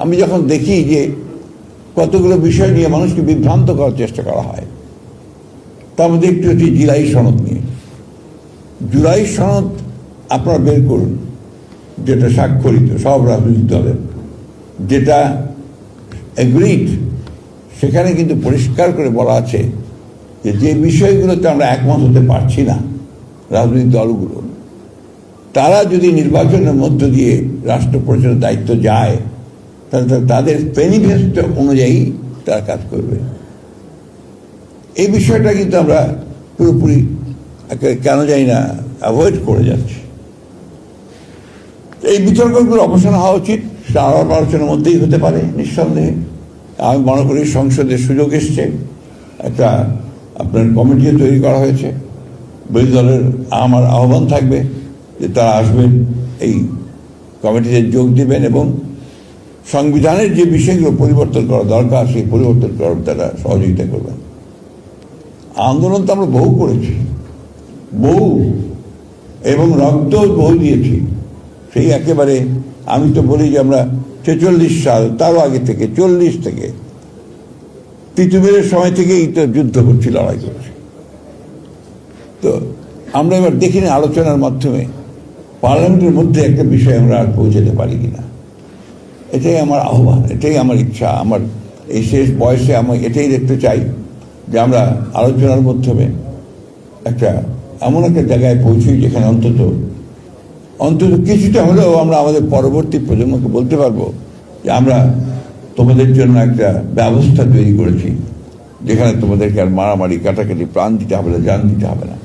আমি যখন দেখি যে কতগুলো বিষয় নিয়ে মানুষকে বিভ্রান্ত করার চেষ্টা করা হয়, তার মধ্যে একটু হচ্ছে জুলাই সনদ নিয়ে। জুলাই সনদ আপনারা বের করুন, যেটা স্বাক্ষরিত সব রাজনৈতিক দলের, যেটা এগ্রিড, সেখানে কিন্তু পরিষ্কার করে বলা আছে যে যে বিষয়গুলোতে আমরা একমত হতে পারছি না রাজনৈতিক দলগুলো, তারা যদি নির্বাচনের মধ্য দিয়ে রাষ্ট্র পরিচালনার দায়িত্ব যায়, তাহলে তাদের ম্যানিফেস্টো অনুযায়ী তারা কাজ করবে। এই বিষয়টা কিন্তু আমরা পুরোপুরি কেন জানি না অ্যাভয়েড করে যাচ্ছি। এই বিতর্কগুলো অবসান হওয়া উচিত, সেটা আলাপ আলোচনার মধ্যেই হতে পারে নিঃসন্দেহে। আমি মনে করি সংসদের সুযোগ এসছে, একটা আপনার কমিটিও তৈরি করা হয়েছে। বিরোধী দলের আমার আহ্বান থাকবে যে তারা আসবেন, এই কমিটিতে যোগ দিবেন এবং সংবিধানের যে বিষয়গুলো পরিবর্তন করা দরকার সেই পরিবর্তন করার তারা সহযোগিতা করবেন। আন্দোলন তো আমরা বহু করেছি, বহু, এবং রক্ত বহু দিয়েছি। সেই একেবারে আমি তো বলি যে আমরা 46 সাল, তারও আগে থেকে 40 থেকে তিতুমিরের সময় থেকেই তো যুদ্ধ করছি, লড়াই করছি। তো আমরা এবার দেখিনি আলোচনার মাধ্যমে পার্লামেন্টের মধ্যে একটা বিষয় আমরা আর পৌঁছাতে পারি কিনা। এটাই আমার আহ্বান, এটাই আমার ইচ্ছা। আমার এই শেষ বয়সে আমি এটাই দেখতে চাই যে আমরা আলোচনার মাধ্যমে একটা এমন একটা জায়গায় পৌঁছি যেখানে অন্তত কিছুটা হলেও আমরা আমাদের পরবর্তী প্রজন্মকে বলতে পারবো যে আমরা তোমাদের জন্য একটা ব্যবস্থা তৈরি করেছি, যেখানে তোমাদেরকে আর মারামারি, কাটাকাটি, প্রাণ দিতে হবে না, জান দিতে হবে না।